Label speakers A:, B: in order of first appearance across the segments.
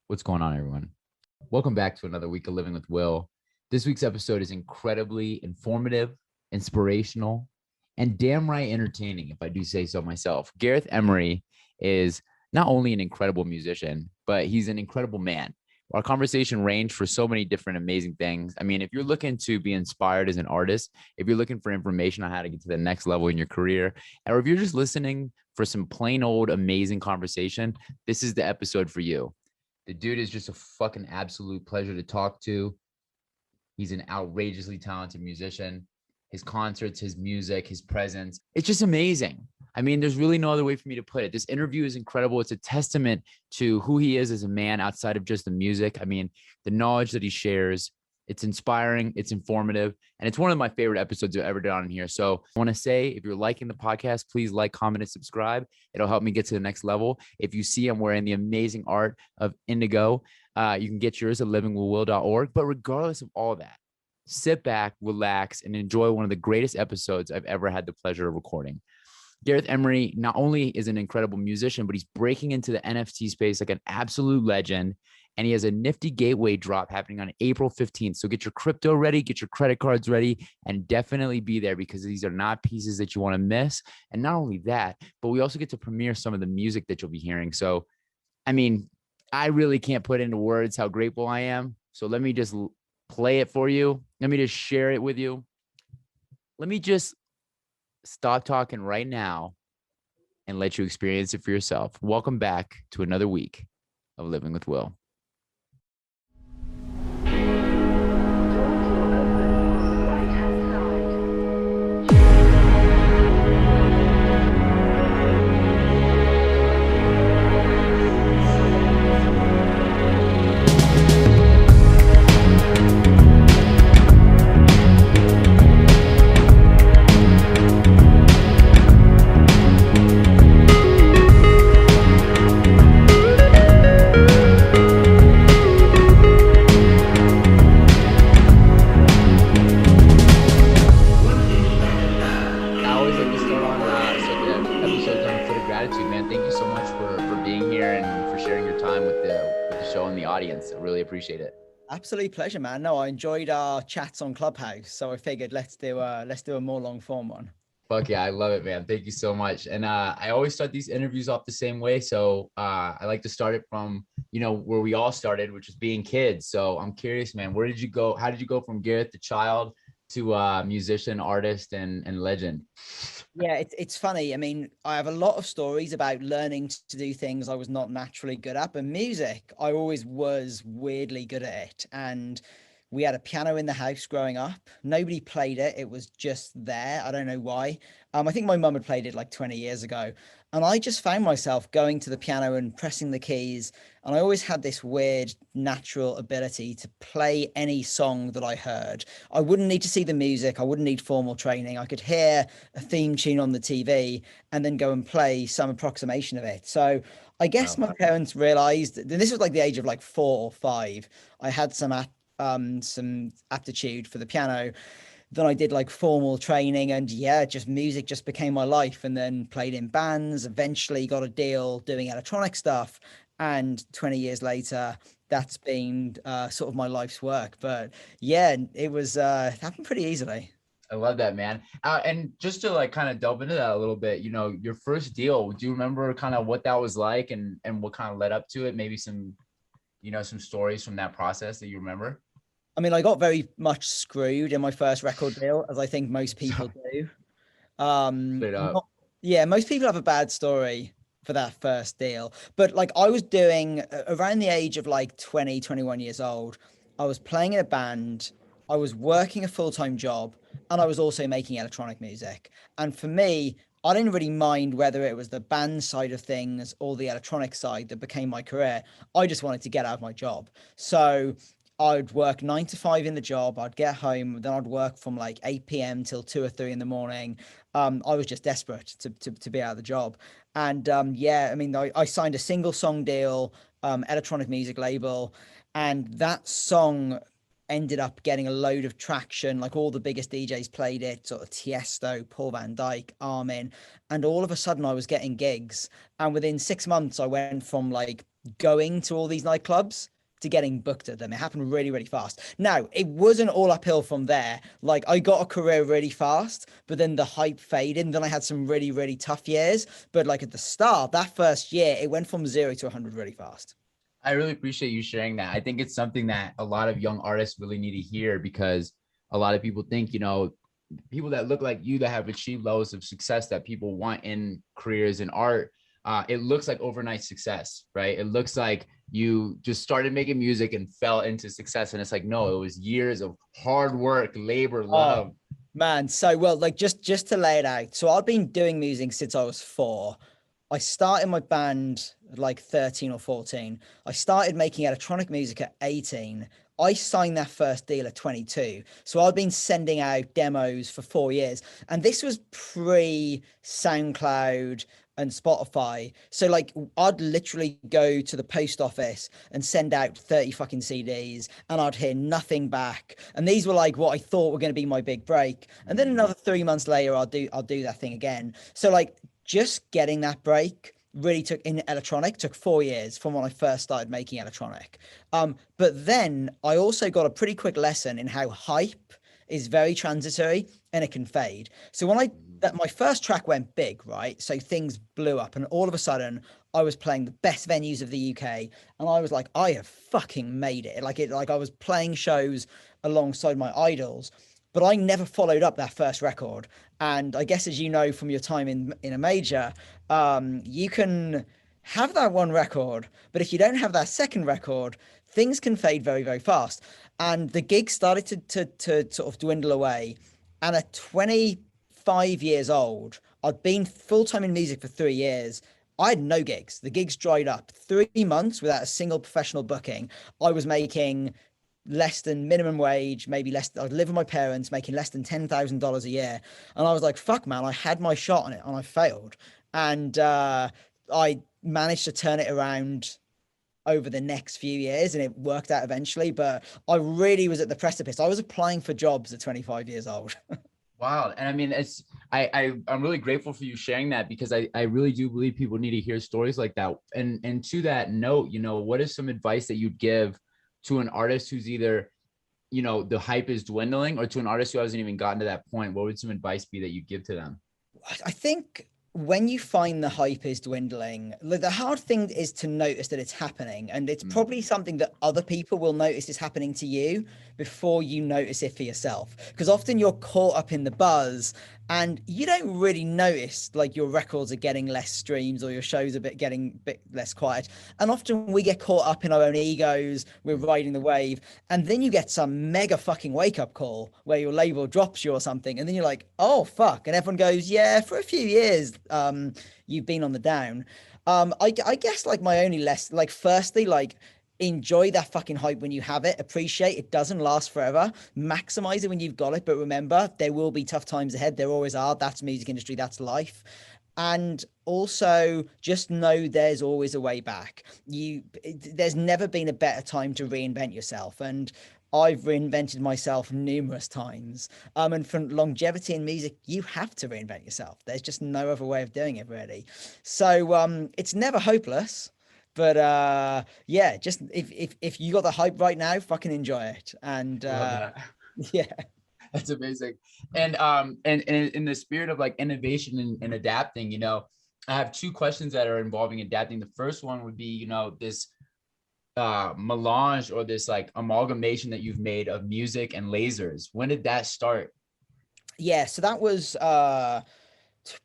A: What's going on, everyone? Welcome back to another week of Living with Will. This week's episode is incredibly informative, inspirational, and damn right entertaining, if I do say so myself. Gareth Emery is not only an incredible musician, but he's an incredible man. Our conversation ranged for so many different amazing things. I mean, if you're looking to be inspired as an artist, if you're looking for information on how to get to the next level in your career, or if you're just listening for some plain old amazing conversation, this is the episode for you. The dude is just a fucking absolute pleasure to talk to. He's an outrageously talented musician. His concerts, his music, his presence, it's just amazing. I mean, there's really no other way for me to put it. This interview is incredible. It's a testament to who he is as a man outside of just the music. I mean, the knowledge that he shares, it's inspiring, it's informative, and it's one of my favorite episodes I've ever done on here. So I want to say, if you're liking the podcast, please like, comment, and subscribe. It'll help me get to the next level. If you see I'm wearing the amazing art of Indigo, you can get yours at livingwithwill.org. But regardless of all that, sit back, relax, and enjoy one of the greatest episodes I've ever had the pleasure of recording. Gareth Emery not only is an incredible musician, but he's breaking into the NFT space like an absolute legend. And he has a Nifty Gateway drop happening on April 15th. So get your crypto ready, get your credit cards ready, and definitely be there because these are not pieces that you want to miss. And not only that, but we also get to premiere some of the music that you'll be hearing. So, I mean, I really can't put into words how grateful I am. So let me just play it for you. Let me just share it with you. Let me just stop talking right now and let you experience it for yourself. Welcome back to another week of Living with Will. Appreciate it.
B: Absolute pleasure, man. No, I enjoyed our chats on Clubhouse, so I figured let's do a more long form one.
A: Fuck yeah, I love it, man. Thank you so much. And I always start these interviews off the same way. So I like to start it from, where we all started, which is being kids. So I'm curious, man, where did you go? How did you go from Gareth the child to musician, artist, and legend?
B: Yeah, it's funny. I mean, I have a lot of stories about learning to do things I was not naturally good at, but music, I always was weirdly good at it. And we had a piano in the house growing up. Nobody played it. It was just there. I don't know why. I think my mum had played it like 20 years ago. And I just found myself going to the piano and pressing the keys. And I always had this weird natural ability to play any song that I heard. I wouldn't need to see the music. I wouldn't need formal training. I could hear a theme tune on the TV and then go and play some approximation of it. So I guess my parents realized, and this was like the age of like 4 or 5, I had some aptitude for the piano. Then I did like formal training, and just music just became my life. And then played in bands, eventually got a deal doing electronic stuff. And 20 years later, that's been sort of my life's work. But yeah, it was happened pretty easily.
A: I love that, man. And just to like kind of delve into that a little bit, your first deal, do you remember kind of what that was like and what kind of led up to it? Maybe some, some stories from that process that you remember?
B: I mean, I got very much screwed in my first record deal, as I think most people do. Most people have a bad story for that first deal. But like I was doing around the age of like 20, 21 years old, I was playing in a band, I was working a full-time job, and I was also making electronic music. And for me, I didn't really mind whether it was the band side of things or the electronic side that became my career. I just wanted to get out of my job. So I'd work 9 to 5 in the job. I'd get home, then I'd work from like 8 p.m. till 2 or 3 in the morning. I was just desperate to be out of the job. And I signed a single song deal, electronic music label, and that song ended up getting a load of traction. Like all the biggest DJs played it, sort of Tiesto, Paul Van Dyke, Armin. And all of a sudden I was getting gigs. And within 6 months, I went from like going to all these nightclubs to getting booked at them. It happened really, really fast. Now, it wasn't all uphill from there. Like I got a career really fast, but then the hype faded. And then I had some really, really tough years. But like at the start, that first year, it went from 0 to 100 really fast.
A: I really appreciate you sharing that. I think it's something that a lot of young artists really need to hear, because a lot of people think, people that look like you that have achieved levels of success that people want in careers in art, it looks like overnight success, right? It looks like you just started making music and fell into success. And it's like, no, it was years of hard work, labor, love.
B: Man, so well, like just to lay it out. So I've been doing music since I was 4. I started my band at like 13 or 14. I started making electronic music at 18. I signed that first deal at 22. So I've been sending out demos for 4 years. And this was pre SoundCloud and Spotify. So like I'd literally go to the post office and send out 30 fucking CDs and I'd hear nothing back. And these were like what I thought were going to be my big break. And then another 3 months later, I'll do that thing again. So like just getting that break really took 4 years from when I first started making electronic. But then I also got a pretty quick lesson in how hype is very transitory and it can fade. So when my first track went big, right? So things blew up and all of a sudden I was playing the best venues of the UK and I was like, I have fucking made it. Like I was playing shows alongside my idols, but I never followed up that first record. And I guess, as you know, from your time in a major, you can have that one record, but if you don't have that second record, things can fade very, very fast. And the gigs started to sort of dwindle away. And at 25 years old, I'd been full-time in music for 3 years. I had no gigs. The gigs dried up. 3 months without a single professional booking. I was making less than minimum wage, maybe less. I'd live with my parents, making less than $10,000 a year. And I was like, fuck, man, I had my shot on it and I failed. And I managed to turn it around over the next few years and it worked out eventually. But I really was at the precipice. I was applying for jobs at 25 years old.
A: Wow. And I mean, I'm really grateful for you sharing that, because I really do believe people need to hear stories like that. And to that note, what is some advice that you'd give to an artist who's either, the hype is dwindling, or to an artist who hasn't even gotten to that point? What would some advice be that you give to them?
B: I think when you find the hype is dwindling, the hard thing is to notice that it's happening. And it's probably something that other people will notice is happening to you before you notice it for yourself. Because often you're caught up in the buzz and you don't really notice like your records are getting less streams or your shows are getting a bit less quiet. And often we get caught up in our own egos. We're riding the wave. And then you get some mega fucking wake up call where your label drops you or something. And then you're like, oh, fuck. And everyone goes, yeah, for a few years, you've been on the down. I guess like my only less, like, firstly, like, enjoy that fucking hype when you have it. Appreciate it doesn't last forever. Maximize it when you've got it. But remember, there will be tough times ahead. There always are. That's music industry. That's life. And also just know there's always a way back. There's never been a better time to reinvent yourself. And I've reinvented myself numerous times. And for longevity in music, you have to reinvent yourself. There's just no other way of doing it, really. So it's never hopeless. But yeah, just if you got the hype right now, fucking enjoy it. And yeah.
A: That's amazing. And in the spirit of like innovation and adapting, I have 2 questions that are involving adapting. The first one would be, this melange or this like amalgamation that you've made of music and lasers. When did that start?
B: Yeah, so that was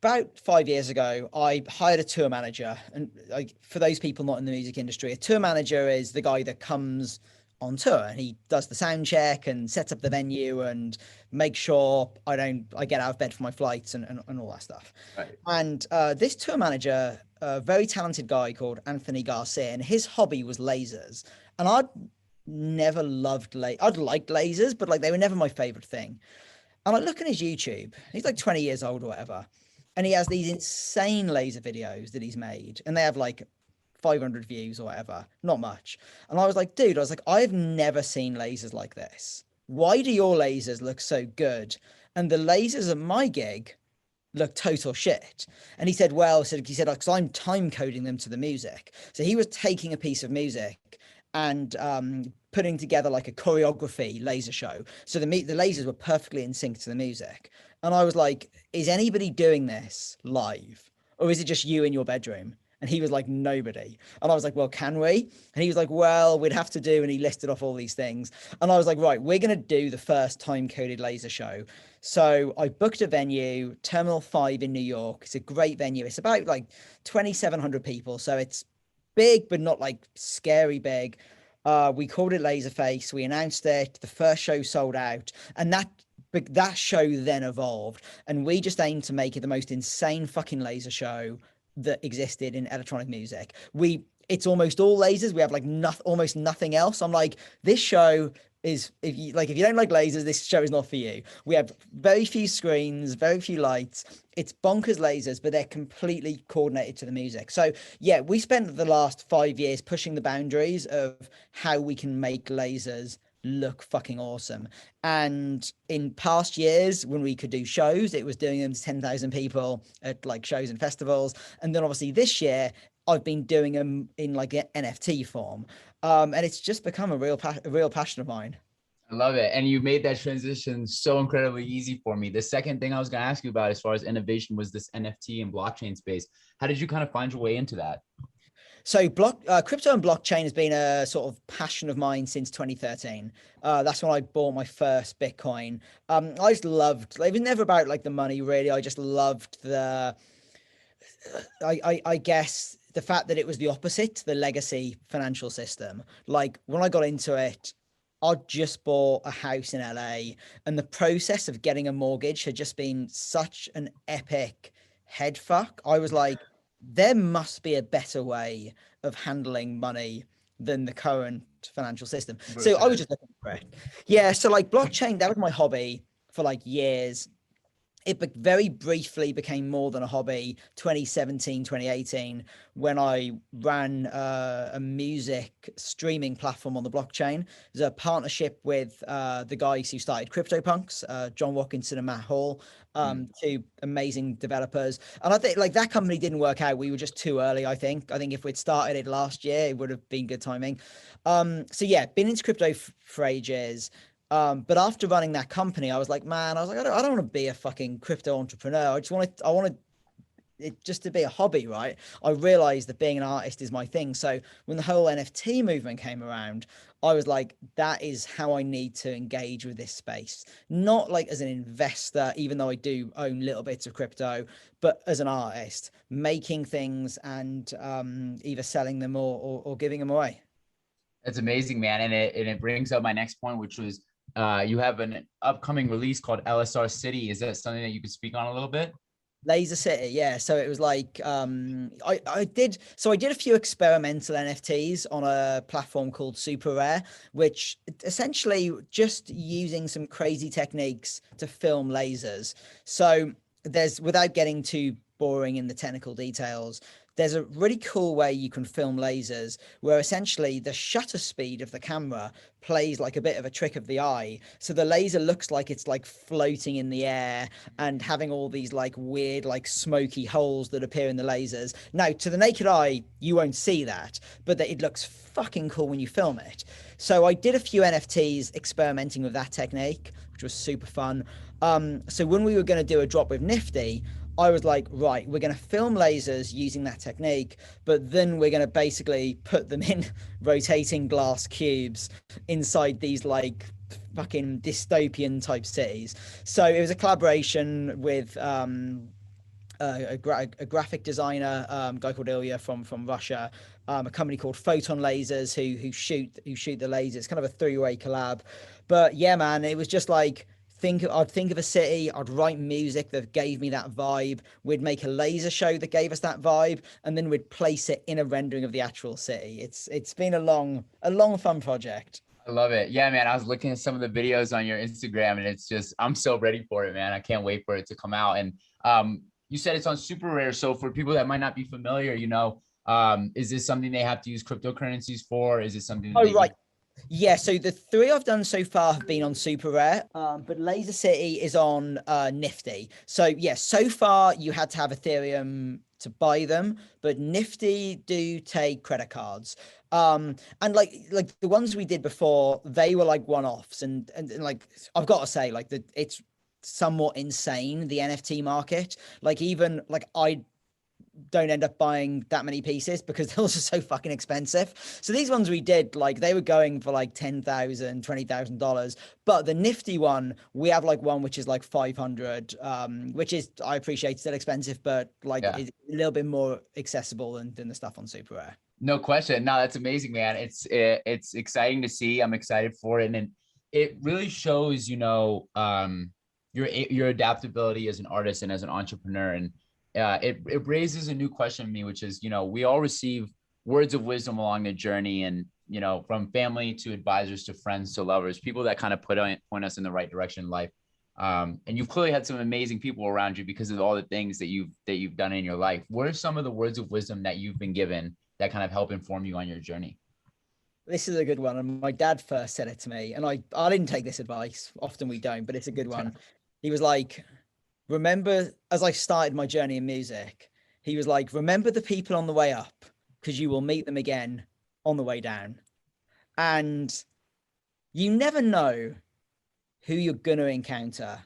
B: about 5 years ago. I hired a tour manager. And like, for those people not in the music industry, a tour manager is the guy that comes on tour and he does the sound check and sets up the venue and makes sure I get out of bed for my flights and all that stuff.
A: Right.
B: And this tour manager, a very talented guy called Anthony Garcia, and his hobby was lasers. And I'd never loved I'd liked lasers, but like they were never my favorite thing. And I look at his YouTube, he's like 20 years old or whatever. And he has these insane laser videos that he's made. And they have like 500 views or whatever, not much. And I was like, dude, I've never seen lasers like this. Why do your lasers look so good? And the lasers at my gig look total shit. And he said, well, he said, because I'm time coding them to the music. So he was taking a piece of music and putting together like a choreography laser show. So the lasers were perfectly in sync to the music. And I was like, is anybody doing this live? Or is it just you in your bedroom? And he was like, nobody. And I was like, well, can we? And he was like, well, we'd have to do. And he listed off all these things. And I was like, right, we're going to do the first time coded laser show. So I booked a venue, Terminal 5 in New York. It's a great venue. It's about like 2,700 people. So it's big, but not like scary big. We called it Laserface. We announced it. The first show sold out. And that show then evolved. And we just aimed to make it the most insane fucking laser show that existed in electronic music. It's almost all lasers. We have like almost nothing else. I'm like, this show is, if you don't like lasers, this show is not for you. We have very few screens, very few lights. It's bonkers lasers, but they're completely coordinated to the music. So yeah, we spent the last 5 years pushing the boundaries of how we can make lasers look fucking awesome. And in past years, when we could do shows, it was doing them to 10,000 people at like shows and festivals. And then obviously this year, I've been doing them in like an NFT form. And it's just become a real passion of mine.
A: I love it. And you made that transition so incredibly easy for me. The second thing I was going to ask you about as far as innovation was this NFT and blockchain space. How did you kind of find your way into that?
B: So crypto and blockchain has been a sort of passion of mine since 2013. That's when I bought my first Bitcoin. I just loved, it was never about like the money really. I just loved I guess the fact that it was the opposite to the legacy financial system. Like when I got into it, I just bought a house in LA and the process of getting a mortgage had just been such an epic head fuck. I was like, there must be a better way of handling money than the current financial system. So I was just looking for it. Yeah. So like blockchain, that was my hobby for like years. It very briefly became more than a hobby 2017 2018 when I ran a music streaming platform on the blockchain. There's a partnership with the guys who started CryptoPunks, John Watkinson and Matt Hall, two amazing developers. And I think like that company didn't work out. We were just too early. I think if we'd started it last year, it would have been good timing. So yeah, been into crypto for ages. But after running that company, I was like, I don't want to be a fucking crypto entrepreneur. I want it just to be a hobby, right? I realized that being an artist is my thing. So when the whole NFT movement came around, I was like, that is how I need to engage with this space. Not like as an investor, even though I do own little bits of crypto, but as an artist, making things and either selling them or giving them away.
A: That's amazing, man. And it brings up my next point, which was you have an upcoming release called LSR City. Is that something that you could speak on a little bit?
B: Laser City, yeah. So it was like I did a few experimental NFTs on a platform called Super Rare, which essentially just using some crazy techniques to film lasers. So there's, without getting too boring in the technical details, there's a really cool way you can film lasers where essentially the shutter speed of the camera plays like a bit of a trick of the eye. So the laser looks like it's like floating in the air and having all these like weird, like smoky holes that appear in the lasers. Now, to the naked eye, you won't see that, but it looks fucking cool when you film it. So I did a few NFTs experimenting with that technique, which was super fun. So when we were going to do a drop with Nifty, I was like, right, we're going to film lasers using that technique, but then we're going to basically put them in rotating glass cubes inside these like fucking dystopian type cities. So it was a collaboration with a graphic designer, guy called Ilya from Russia, a company called Photon Lasers who shoot the lasers, kind of a three-way collab. But yeah, man, it was just like, I'd think of a city, I'd write music that gave me that vibe. We'd make a laser show that gave us that vibe, and then we'd place it in a rendering of the actual city. It's been a long fun project.
A: I love it. Yeah, man. I was looking at some of the videos on your Instagram and it's just, I'm so ready for it, man. I can't wait for it to come out. And you said it's on Super Rare. So for people that might not be familiar, Is this something they have to use cryptocurrencies for? Is it something that
B: Oh,
A: they
B: right. Yeah, so the three I've done so far have been on Super Rare, but Laser City is on Nifty. So yeah, so far you had to have Ethereum to buy them, but Nifty do take credit cards. And like the ones we did before, they were like one-offs, and like I've got to say, like it's somewhat insane, the NFT market. Like even like I don't end up buying that many pieces because they're also so fucking expensive. So these ones we did, like they were going for like $10,000, $20,000. But the Nifty one, we have like one which is like 500, which is, I appreciate, still expensive, but like
A: yeah.
B: it's a little bit more accessible than the stuff on Super Rare.
A: No question. No, that's amazing, man. It's exciting to see. I'm excited for it, and it really shows, your adaptability as an artist and as an entrepreneur. And it raises a new question in me, which is, we all receive words of wisdom along the journey, and from family to advisors to friends to lovers, people that kind of point us in the right direction in life. And you've clearly had some amazing people around you because of all the things that you've done in your life. What are some of the words of wisdom that you've been given that kind of help inform you on your journey?
B: This is a good one. And my dad first said it to me, and I didn't take this advice. Often we don't, but it's a good one. He was like, remember, as I started my journey in music, he was like, remember the people on the way up because you will meet them again on the way down. And you never know who you're going to encounter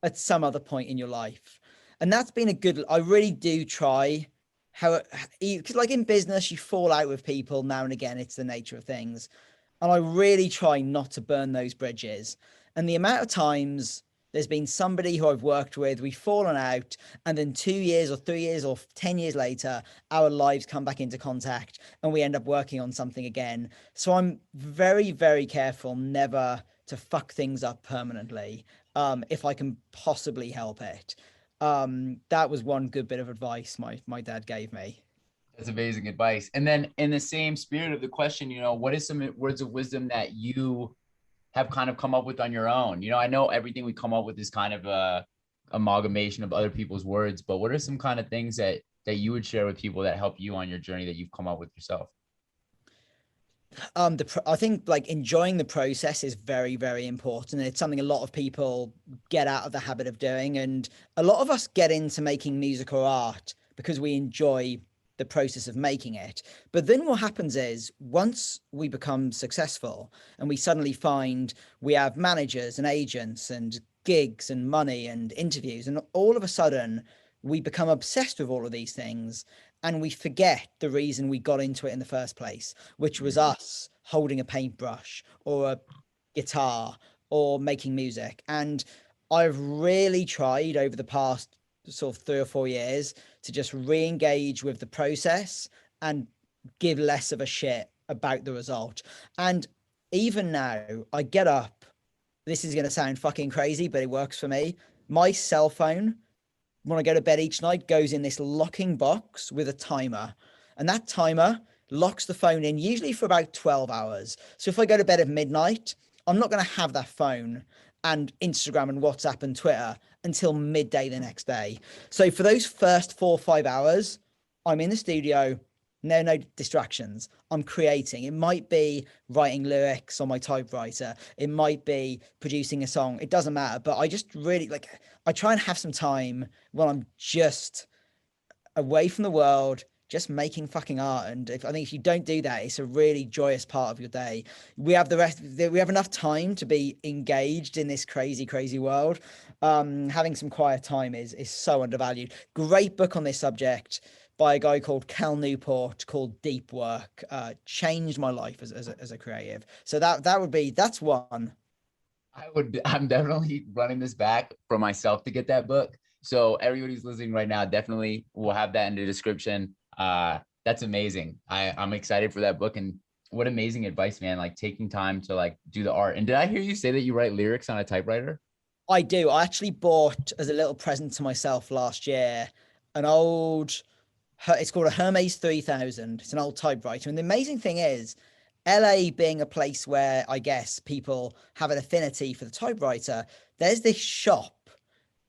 B: at some other point in your life. And that's been a good, I really do try how, because like in business, you fall out with people now and again. It's the nature of things. And I really try not to burn those bridges. And the amount of times there's been somebody who I've worked with, we've fallen out, and then 2 years or 3 years or 10 years later, our lives come back into contact and we end up working on something again. So I'm very, very careful never to fuck things up permanently, if I can possibly help it. That was one good bit of advice my dad gave me.
A: That's amazing advice. And then in the same spirit of the question, what is some words of wisdom that you have kind of come up with on your own? I know everything we come up with is kind of a amalgamation of other people's words, but what are some kind of things that you would share with people that help you on your journey that you've come up with yourself?
B: I think like enjoying the process is very, very important. It's something a lot of people get out of the habit of doing. And a lot of us get into making music or art because we enjoy the process of making it. But then what happens is once we become successful and we suddenly find we have managers and agents and gigs and money and interviews, and all of a sudden we become obsessed with all of these things and we forget the reason we got into it in the first place, which was us holding a paintbrush or a guitar or making music. And I've really tried over the past sort of 3 or 4 years to just re-engage with the process and give less of a shit about the result. And even now, I get up. This is going to sound fucking crazy, but it works for me. My cell phone, when I go to bed each night, goes in this locking box with a timer. And that timer locks the phone in usually for about 12 hours. So if I go to bed at midnight, I'm not going to have that phone and Instagram and WhatsApp and Twitter until midday the next day. So for those first 4 or 5 hours, I'm in the studio, no distractions. I'm creating. It might be writing lyrics on my typewriter. It might be producing a song. It doesn't matter. But I just really like, I try and have some time when I'm just away from the world, just making fucking art. And I think if you don't do that, it's a really joyous part of your day. We have we have enough time to be engaged in this crazy, crazy world. Having some quiet time is so undervalued. Great book on this subject by a guy called Cal Newport called Deep Work. Changed my life as a creative. So that's one.
A: I'm definitely running this back for myself to get that book. So everybody who's listening right now, definitely will have that in the description. That's amazing. I'm excited for that book, and what amazing advice, man. Like taking time to like do the art. And did I hear you say that you write lyrics on a typewriter?
B: I do. I actually bought as a little present to myself last year an old, it's called a Hermes 3000. It's an old typewriter. And the amazing thing is, LA being a place where I guess people have an affinity for the typewriter, there's this shop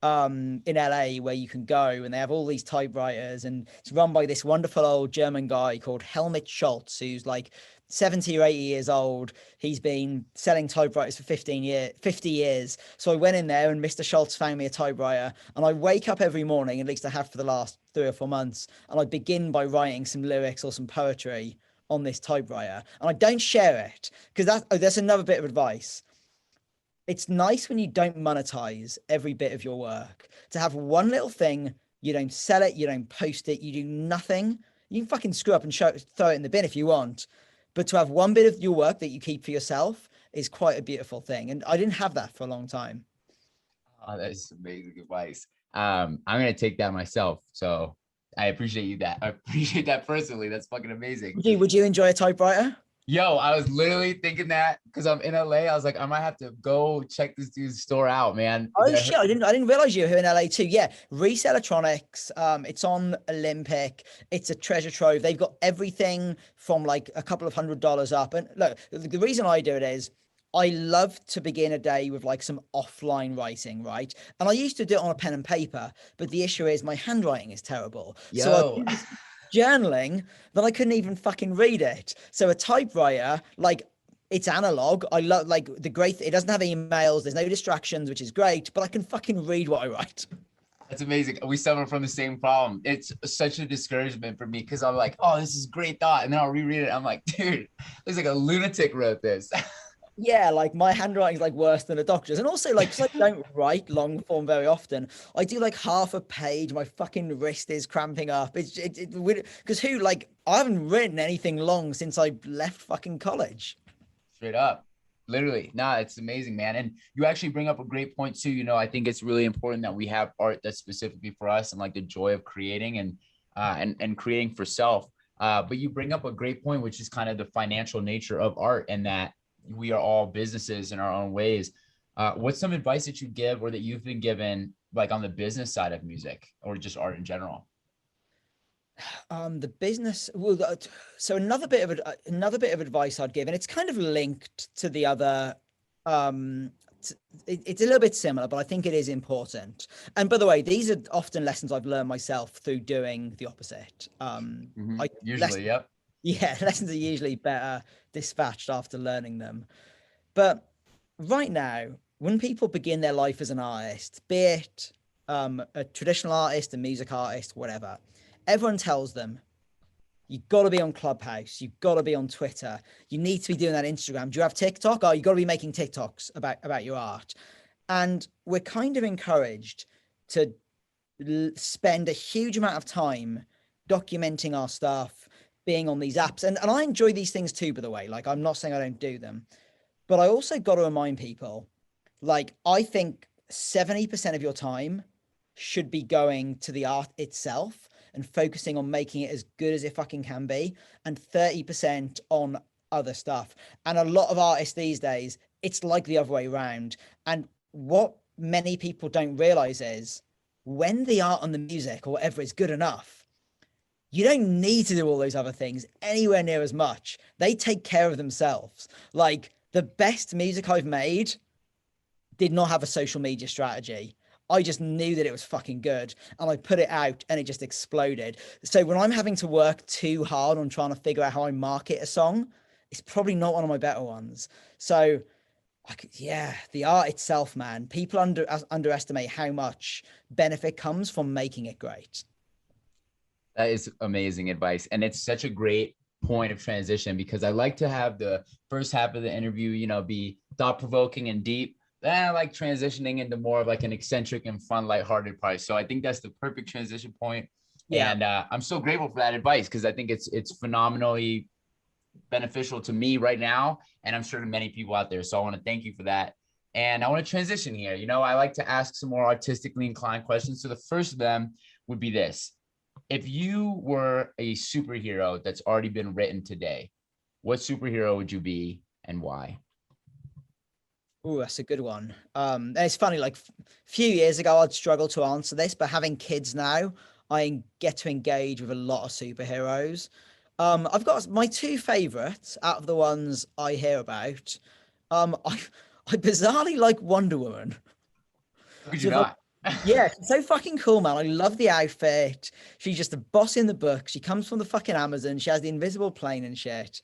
B: in LA where you can go, and they have all these typewriters, and it's run by this wonderful old German guy called Helmut Schultz, who's like 70 or 80 years old. He's been selling typewriters for 50 years. So I went in there and Mr. Schultz found me a typewriter, and I wake up every morning, at least I have for the last 3 or 4 months, and I begin by writing some lyrics or some poetry on this typewriter, and I don't share it because that's another bit of advice. It's nice when you don't monetize every bit of your work, to have one little thing. You don't sell it, you don't post it, you do nothing. You can fucking screw up and throw it in the bin if you want, but to have one bit of your work that you keep for yourself is quite a beautiful thing. And I didn't have that for a long time.
A: Oh, that's amazing advice. I'm gonna take that myself. So I appreciate that personally. That's fucking amazing.
B: Would you enjoy a typewriter?
A: Yo, I was literally thinking that because I'm in LA. I was like, I might have to go check this dude's store out, man.
B: Oh shit! I didn't realize you were here in LA too. Yeah, Reese Electronics. It's on Olympic. It's a treasure trove. They've got everything from like a couple of $100s up. And look, the reason I do it is I love to begin a day with like some offline writing, right? And I used to do it on a pen and paper, but the issue is my handwriting is terrible.
A: Yo.
B: So I journaling that I couldn't even fucking read it. So a typewriter, like, it's analog. I love, like, it doesn't have emails, there's no distractions, which is great, but I can fucking read what I write.
A: That's amazing. We suffer from the same problem. It's such a discouragement for me because I'm like, oh, this is great thought. And then I'll reread it. I'm like, dude, looks like a lunatic wrote this.
B: Yeah, like my handwriting is like worse than a doctor's. And also, like, because I don't write long form very often, I do like half a page. My fucking wrist is cramping up. It's because I haven't written anything long since I left fucking college.
A: Straight up. Literally. Nah, it's amazing, man. And you actually bring up a great point too. You know, I think it's really important that we have art that's specifically for us and like the joy of creating and creating for self. But you bring up a great point, which is kind of the financial nature of art, and that we are all businesses in our own ways. What's some advice that you give or that you've been given, like on the business side of music or just art in general?
B: The business. Well, so another bit of advice I'd give, and it's kind of linked to the other. It's a little bit similar, but I think it is important. And by the way, these are often lessons I've learned myself through doing the opposite.
A: Usually, yep.
B: Yeah, lessons are usually better dispatched after learning them. But right now, when people begin their life as an artist, be it a traditional artist, a music artist, whatever, everyone tells them, you've got to be on Clubhouse, you've got to be on Twitter, you need to be doing that Instagram. Do you have TikTok? Oh, you've got to be making TikToks about your art. And we're kind of encouraged to spend a huge amount of time documenting our stuff, being on these apps. And I enjoy these things too, by the way. Like, I'm not saying I don't do them, but I also got to remind people, like, I think 70% of your time should be going to the art itself and focusing on making it as good as it fucking can be, and 30% on other stuff. And a lot of artists these days, it's like the other way around. And what many people don't realize is when the art and the music or whatever is good enough, you don't need to do all those other things anywhere near as much. They take care of themselves. Like, the best music I've made did not have a social media strategy. I just knew that it was fucking good, and I put it out and it just exploded. So when I'm having to work too hard on trying to figure out how I market a song, it's probably not one of my better ones. So yeah, the art itself, man, people underestimate how much benefit comes from making it great.
A: That is amazing advice. And it's such a great point of transition, because I like to have the first half of the interview, you know, be thought-provoking and deep. Then I like transitioning into more of like an eccentric and fun, lighthearted part. So I think that's the perfect transition point. Yeah. And I'm so grateful for that advice, because I think it's phenomenally beneficial to me right now. And I'm sure to many people out there. So I want to thank you for that. And I want to transition here. You know, I like to ask some more artistically inclined questions. So the first of them would be this. If you were a superhero that's already been written today, what superhero would you be and why?
B: Oh, that's a good one. And it's funny, like a few years ago, I'd struggle to answer this, but having kids now, I get to engage with a lot of superheroes. I've got my two favorites out of the ones I hear about. I bizarrely like Wonder Woman.
A: How could you not?
B: Yeah, she's so fucking cool, man. I love the outfit. She's just a boss in the book. She comes from the fucking Amazon. She has the invisible plane and shit.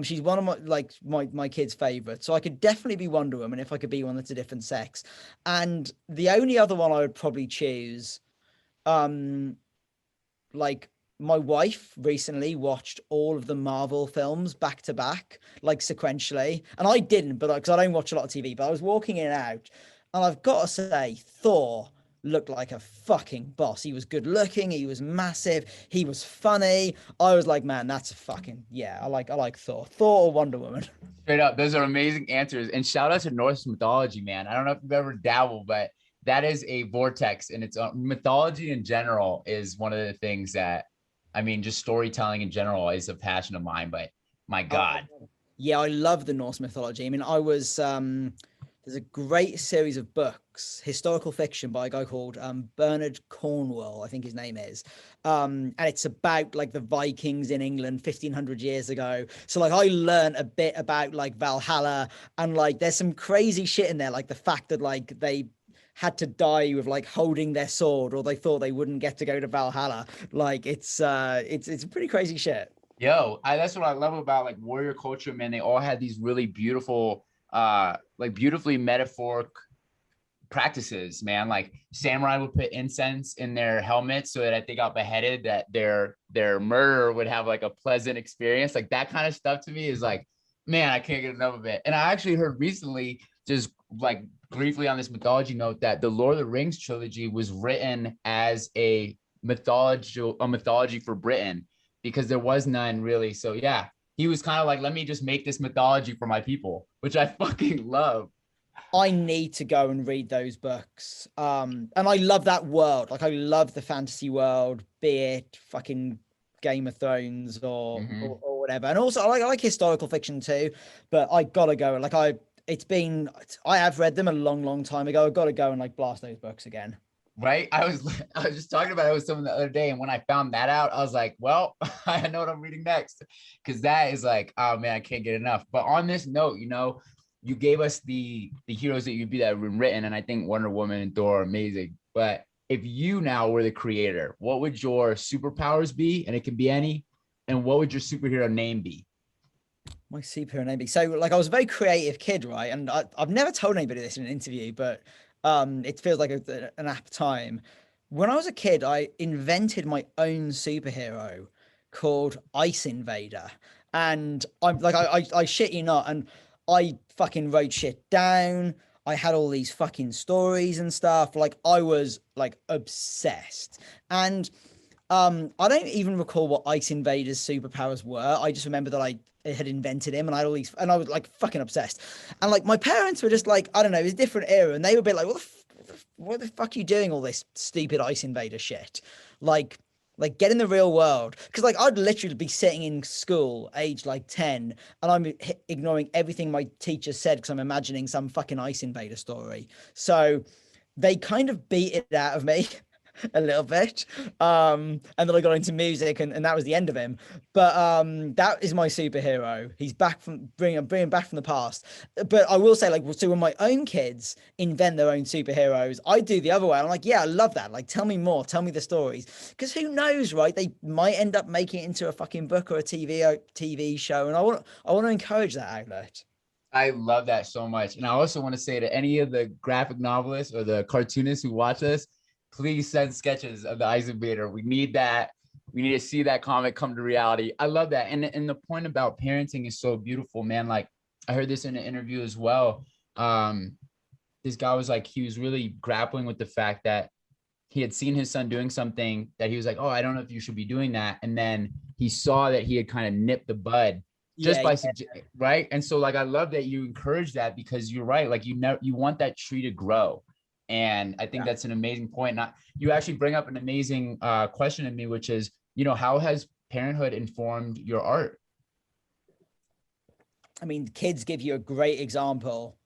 B: She's one of my kids' favorites. So I could definitely be Wonder Woman if I could be one that's a different sex. And the only other one I would probably choose, um, like my wife recently watched all of the Marvel films back to back, like sequentially, and I didn't, but because I don't watch a lot of TV, but I was walking in and out, and I've got to say, Thor looked like a fucking boss. He was good looking, he was massive, he was funny. I was like, man, that's a fucking yeah. I like Thor or Wonder Woman.
A: Straight up, those are amazing answers. And shout out to Norse mythology, man. I don't know if you've ever dabbled, but that is a vortex, and it's mythology in general is one of the things that, I mean, just storytelling in general is a passion of mine. But my God,
B: Yeah, I love the Norse mythology. I mean, I was there's a great series of books, historical fiction by a guy called Bernard Cornwell, I think his name is. And it's about like the Vikings in England 1500 years ago. So like I learned a bit about like Valhalla, and like there's some crazy shit in there, like the fact that like they had to die with like holding their sword, or they thought they wouldn't get to go to Valhalla. Like it's pretty crazy shit.
A: yo, that's what I love about like warrior culture, man. They all had these really beautiful, like beautifully metaphoric practices, man. Like samurai would put incense in their helmets so that if they got beheaded, that their murderer would have like a pleasant experience. Like that kind of stuff to me is like, man, I can't get enough of it. And I actually heard recently, just like briefly on this mythology note, that the Lord of the Rings trilogy was written as a mythology for Britain because there was none really. So yeah, he was kind of like, let me just make this mythology for my people, which I fucking love.
B: I need to go and read those books. And I love that world. Like I love the fantasy world, be it fucking Game of Thrones or
A: Mm-hmm.
B: or whatever. And also I like historical fiction too, but I gotta go. Like I have read them a long, long time ago. I gotta go and like blast those books again.
A: Right. I was just talking about it with someone the other day, and when I found that out, I was like, well, I know what I'm reading next, because that is like, oh man, I can't get enough. But on this note, you gave us the heroes that you'd be that have been written, and I think Wonder Woman and Thor are amazing. But if you now were the creator, what would your superpowers be? And it can be any. And what would your superhero name be?
B: My superhero name. So like I was a very creative kid, right? And I've never told anybody this in an interview, but it feels like an apt time. When I was a kid, I invented my own superhero called Ice Invader. And I'm like I shit you not, and I fucking wrote shit down. I had all these fucking stories and stuff. Like I was like obsessed. And I don't even recall what Ice Invader's superpowers were. I just remember that I had invented him, and I had all these, and I was like fucking obsessed. And like my parents were just like, I don't know, it was a different era, and they were a bit like, what the fuck are you doing all this stupid Ice Invader shit? Like, like get in the real world. Because like I'd literally be sitting in school, age like 10, and I'm ignoring everything my teacher said because I'm imagining some fucking Ice Invader story. So they kind of beat it out of me a little bit. And then I got into music, and that was the end of him. But that is my superhero. He's back from bringing back from the past. But I will say, like, so when my own kids invent their own superheroes, I do the other way. I'm like, yeah, I love that. Like, tell me more, tell me the stories. Because who knows, right? They might end up making it into a fucking book or a TV show. And I want to encourage that outlet.
A: I love that so much. And I also want to say to any of the graphic novelists or the cartoonists who watch us, please send sketches of the Ice Invader. We need that. We need to see that comic come to reality. I love that. And the point about parenting is so beautiful, man. Like I heard this in an interview as well. Um, this guy was like, he was really grappling with the fact that he had seen his son doing something that he was like, oh, I don't know if you should be doing that. And then he saw that he had kind of nipped the bud just
B: Yeah,
A: by right. And so like I love that you encourage that, because you're right. Like you want that tree to grow. And I think
B: yeah.
A: that's an amazing point. Not you actually bring up an amazing question to me, which is, how has parenthood informed your art?
B: I mean, kids give you a great example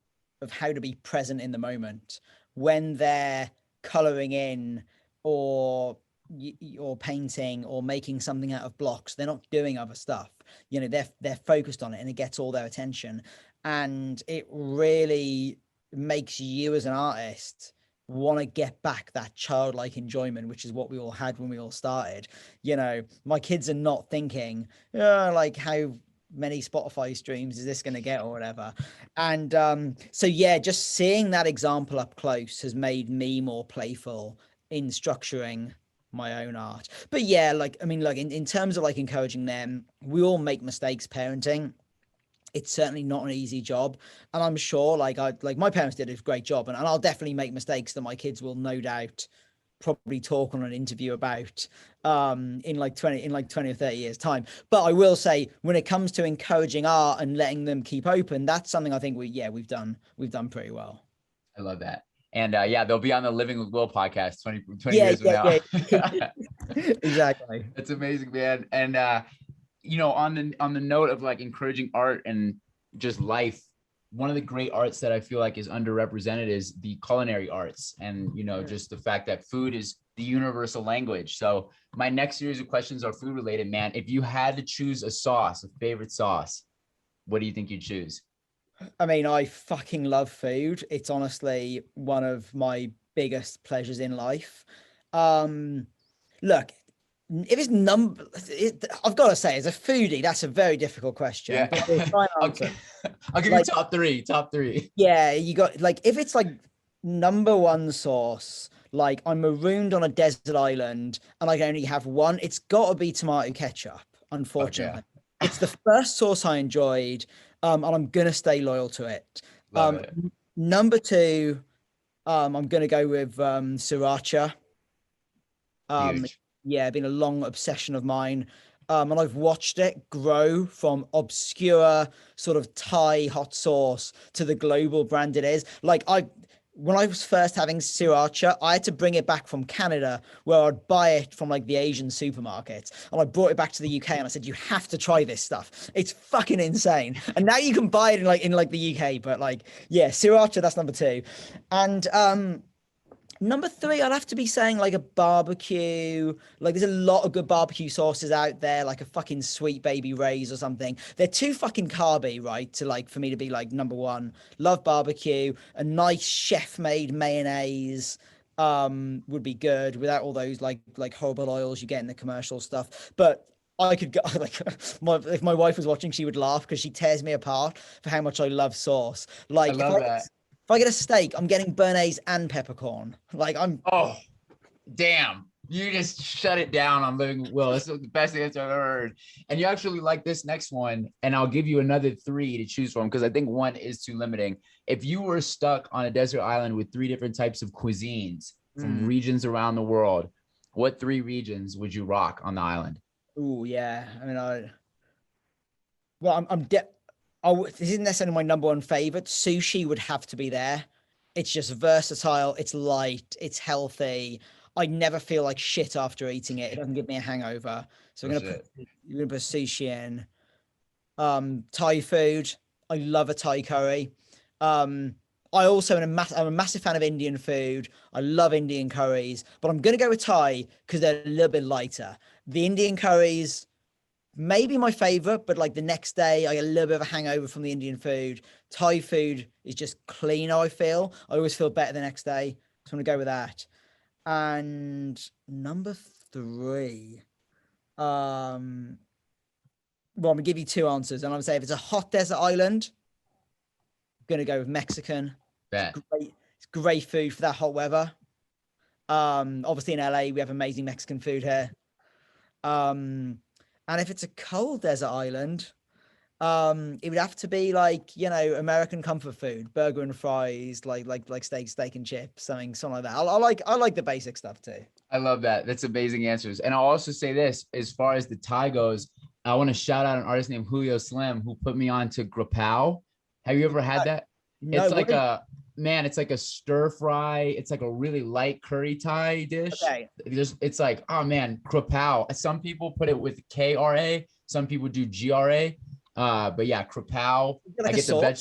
B: of how to be present in the moment when they're coloring in or or painting or making something out of blocks. They're not doing other stuff. They're focused on it, and it gets all their attention. And it really makes you as an artist want to get back that childlike enjoyment, which is what we all had when we all started. You know, my kids are not thinking, oh, like how many Spotify streams is this going to get or whatever. And so yeah, just seeing that example up close has made me more playful in structuring my own art. But yeah, like I mean, like in terms of like encouraging them, we all make mistakes parenting. It's certainly not an easy job, and I'm sure like my parents did a great job, and I'll definitely make mistakes that my kids will no doubt probably talk on an interview about in like 20 or 30 years time. But I will say, when it comes to encouraging art and letting them keep open, that's something I think we've done pretty well.
A: I love that. And yeah, they'll be on the Living with Will podcast 20
B: Yeah,
A: years from now.
B: exactly.
A: That's amazing, man. And you know, on the note of like encouraging art and just life, one of the great arts that I feel like is underrepresented is the culinary arts. And, you know, just the fact that food is the universal language. So my next series of questions are food related, man. If you had to choose a sauce, a favorite sauce, what do you think you'd choose?
B: I mean, I fucking love food. It's honestly one of my biggest pleasures in life. Look, if it's I've got to say, as a foodie, that's a very difficult question.
A: Yeah.
B: But I'll try and answer.
A: I'll give
B: Like,
A: you top three.
B: yeah, you got like if it's like number one sauce, like I'm marooned on a desert island and I can only have one, it's got to be tomato ketchup, unfortunately. It's the first sauce I enjoyed, and I'm gonna stay loyal to it.
A: Love it.
B: Number two, I'm gonna go with sriracha.
A: Huge.
B: Yeah, been a long obsession of mine. And I've watched it grow from obscure sort of Thai hot sauce to the global brand it is. When I was first having sriracha, I had to bring it back from Canada where I'd buy it from like the Asian supermarkets. And I brought it back to the UK and I said, you have to try this stuff. It's fucking insane. And now you can buy it in the UK, but like, yeah, sriracha, that's number two. And number three, I'd have to be saying like a barbecue. Like there's a lot of good barbecue sauces out there, like a fucking Sweet Baby Ray's or something. They're too fucking carby, right? To like for me to be like number one. Love barbecue. A nice chef-made mayonnaise would be good without all those like horrible oils you get in the commercial stuff. But I could go like if my wife was watching, she would laugh because she tears me apart for how much I love sauce.
A: I
B: Like
A: love that.
B: if I get a steak, I'm getting béarnaise and peppercorn. Like
A: Oh, damn. You just shut it down on Living with Will. That's the best answer I've ever heard. And you actually like this next one, and I'll give you another three to choose from because I think one is too limiting. If you were stuck on a desert island with three different types of cuisines from regions around the world, what three regions would you rock on the island?
B: oh yeah. I mean, this isn't necessarily my number one favorite. Sushi would have to be there. It's just versatile. It's light. It's healthy. I never feel like shit after eating it. It doesn't give me a hangover. So we're gonna put sushi in. Thai food. I love a Thai curry. I also I'm a massive fan of Indian food. I love Indian curries, but I'm gonna go with Thai because they're a little bit lighter. The Indian curries, maybe my favorite, but like the next day I get a little bit of a hangover from the Indian food. Thai food is just cleaner, I feel. I always feel better the next day. So I'm gonna go with that. And number three, well, I'm gonna give you two answers, and I'm gonna say if it's a hot desert island, I'm gonna go with Mexican. It's great food for that hot weather. Obviously in LA we have amazing Mexican food here. And if it's a cold desert island, it would have to be like, you know, American comfort food, burger and fries, like steak and chips, something like that. I like the basic stuff too.
A: I love that. That's amazing answers. And I'll also say this, as far as the Thai goes, I want to shout out an artist named Julio Slim who put me on to grapao. Have you ever had that?
B: No,
A: it's like it's like a stir fry. It's like a really light curry Thai dish.
B: Okay.
A: It's like, oh man, krapao. Some people put it with KRA. Some people do GRA. But yeah, krapao.
B: Like
A: I get the veg.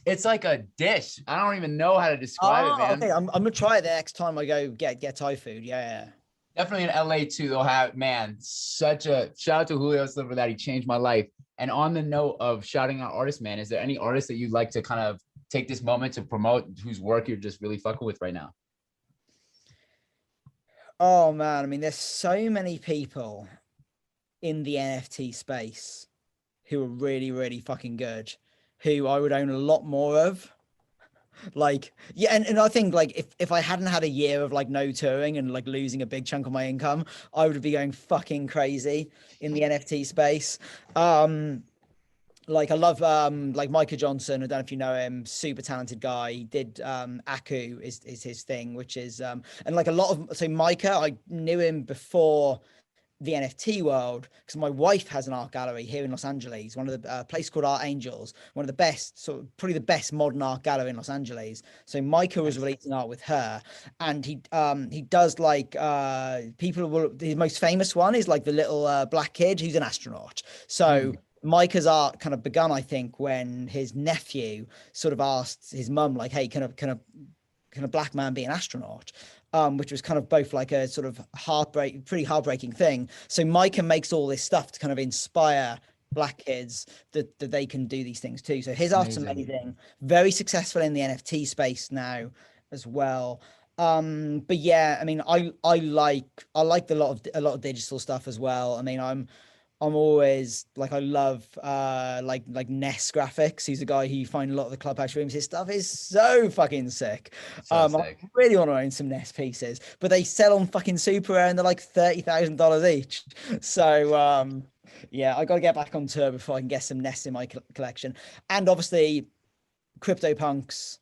A: It's like a dish. I don't even know how to describe it, man.
B: Okay, I'm gonna try it the next time I go get Thai food. Yeah.
A: Definitely in LA too. They'll have, man, such a shout out to Julio Slim for that. He changed my life. And on the note of shouting out artists, man, is there any artist that you'd like to kind of take this moment to promote whose work you're just really fucking with right now?
B: Oh man, I mean, there's so many people in the NFT space who are really, really fucking good, who I would own a lot more of. Like, yeah, and I think like if I hadn't had a year of like no touring and like losing a big chunk of my income, I would be going fucking crazy in the NFT space. Um, like I love like Micah Johnson. I don't know if you know him, super talented guy. He did Aku is his thing, which is and like a lot of so Micah, I knew him before the NFT world because my wife has an art gallery here in Los Angeles, one of the place called Art Angels, one of the best, sort of probably the best modern art gallery in Los Angeles. So Micah was
A: Nice.
B: releasing art with her, and he does like people will his most famous one is like the little black kid who's an astronaut. So
A: Mm,
B: Micah's art kind of begun, I think, when his nephew sort of asked his mum, like, "Hey, can a black man be an astronaut?" Which was kind of both like a sort of pretty heartbreaking thing. So Micah makes all this stuff to kind of inspire black kids that they can do these things too. So his art's
A: amazing.
B: amazing, very successful in the NFT space now as well. But yeah, I mean, I like a lot of digital stuff as well. I mean, I'm always like I love like Ness graphics. He's a guy who you find a lot of the clubhouse rooms. His stuff is so fucking sick.
A: So
B: I
A: sick.
B: really want to own some Ness pieces, but they sell on fucking Super Rare and they're like $30,000 each. So yeah, I got to get back on tour before I can get some Ness in my collection. And obviously, CryptoPunks,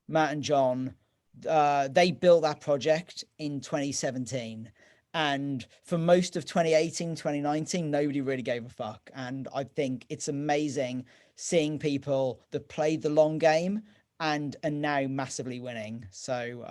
B: Matt and John, they built that project in 2017. And for most of 2018, 2019, nobody really gave a fuck. And I think it's amazing seeing people that played the long game and are now massively winning. So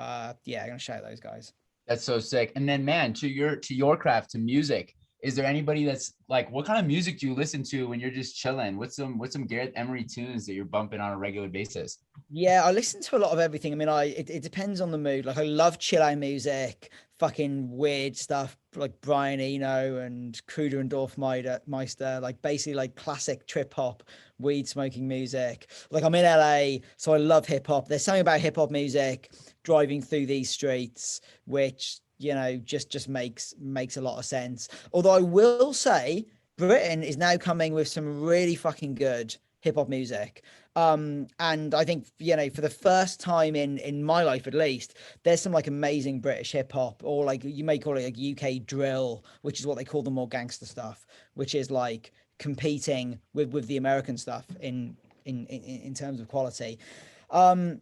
B: yeah, I'm gonna shout those guys.
A: That's so sick. And then, man, to your craft, to music, is there anybody that's like, what kind of music do you listen to when you're just chilling? What's some Gareth Emery tunes that you're bumping on a regular basis?
B: Yeah, I listen to a lot of everything. I mean, it depends on the mood. Like I love chill out music, fucking weird stuff like Brian Eno and Kruder and Dorfmeister, like basically like classic trip hop, weed smoking music. Like I'm in LA, so I love hip hop. There's something about hip hop music driving through these streets, which just makes a lot of sense. Although I will say, Britain is now coming with some really fucking good hip hop music. And I think, for the first time in my life, at least, there's some like amazing British hip hop, or like you may call it like UK drill, which is what they call the more gangster stuff, which is like competing with the American stuff in terms of quality. Um,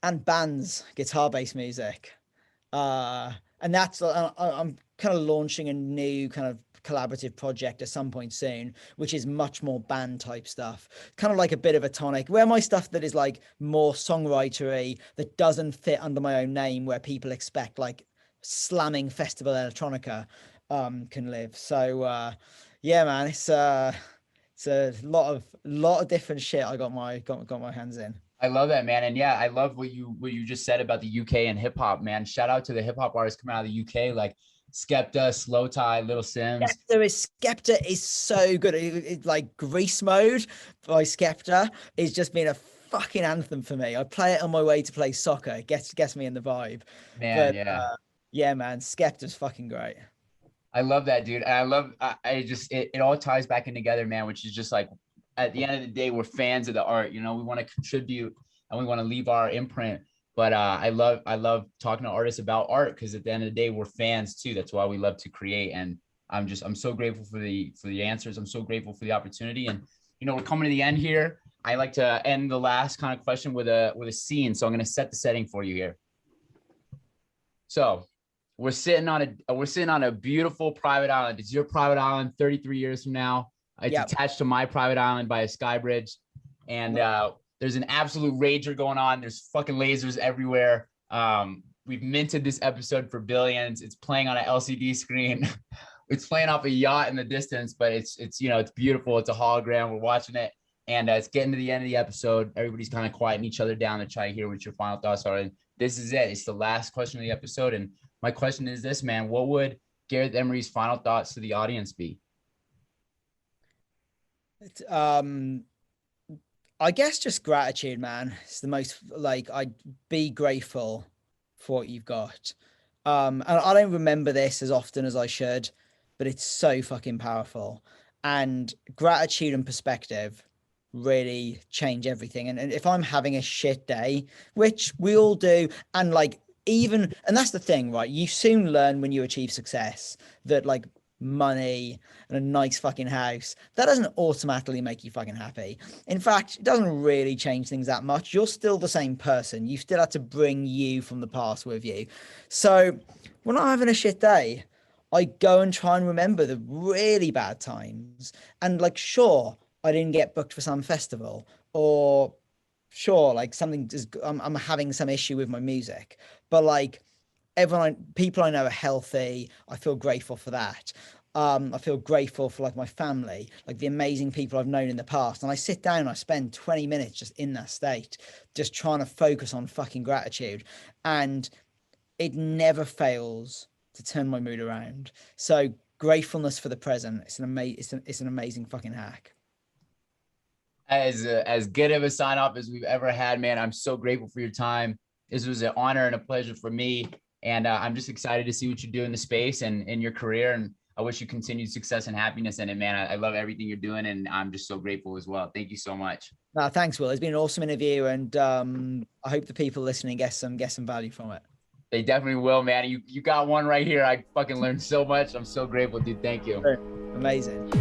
B: and bands, guitar-based music. And that's I'm kind of launching a new kind of collaborative project at some point soon, which is much more band type stuff, kind of like a bit of a tonic. Where my stuff that is like more songwritery that doesn't fit under my own name, where people expect like slamming festival electronica, can live. So yeah, man, it's a lot of different shit I got my hands in.
A: I love that, man. And yeah, I love what you just said about the UK and hip hop, man. Shout out to the hip hop artists coming out of the UK, like Skepta, Slow Tie, Little Sims.
B: Skepta is so good. Like Grease Mode by Skepta is just been a fucking anthem for me. I play it on my way to play soccer. It gets me in the vibe.
A: Man,
B: But
A: yeah.
B: yeah, man, Skepta's fucking great.
A: I love that, dude. And I love, I just, it all ties back in together, man, which is just like, at the end of the day, we're fans of the art. We want to contribute and we want to leave our imprint. But I love talking to artists about art because at the end of the day, we're fans too. That's why we love to create. And I'm so grateful for the answers. I'm so grateful for the opportunity. And, we're coming to the end here. I like to end the last kind of question with a scene. So I'm going to set the setting for you here. So we're sitting on a beautiful private island. It's your private island 33 years from now. It's
B: Yep.
A: attached to my private island by a sky bridge. And there's an absolute rager going on. There's fucking lasers everywhere. We've minted this episode for billions. It's playing on an LCD screen. It's playing off a yacht in the distance, but it's beautiful. It's a hologram. We're watching it. And it's getting to the end of the episode. Everybody's kind of quieting each other down to try to hear what your final thoughts are. And this is it. It's the last question of the episode. And my question is this, man: what would Gareth Emery's final thoughts to the audience be?
B: Um, I guess just gratitude, man. It's the most like I'd be grateful for what you've got. And I don't remember this as often as I should, but it's so fucking powerful. And gratitude and perspective really change everything. And if I'm having a shit day, which we all do, and like and that's the thing, right? You soon learn when you achieve success that like money and a nice fucking house, that doesn't automatically make you fucking happy. In fact, it doesn't really change things that much. You're still the same person. You still have to bring you from the past with you. So when I'm having a shit day, I go and try and remember the really bad times. And like, sure, I didn't get booked for some festival, or sure, like something is, I'm having some issue with my music, but like people I know are healthy. I feel grateful for that. I feel grateful for like my family, like the amazing people I've known in the past. And I sit down and I spend 20 minutes just in that state, just trying to focus on fucking gratitude. And it never fails to turn my mood around. So gratefulness for the present. It's an amazing fucking hack.
A: As good of a sign off as we've ever had, man. I'm so grateful for your time. This was an honor and a pleasure for me. And I'm just excited to see what you do in the space and in your career. And I wish you continued success and happiness in it, man. I love everything you're doing. And I'm just so grateful as well. Thank you so much.
B: No, thanks, Will. It's been an awesome interview. And I hope the people listening get some value from it.
A: They definitely will, man. You got one right here. I fucking learned so much. I'm so grateful, dude. Thank you.
B: Amazing.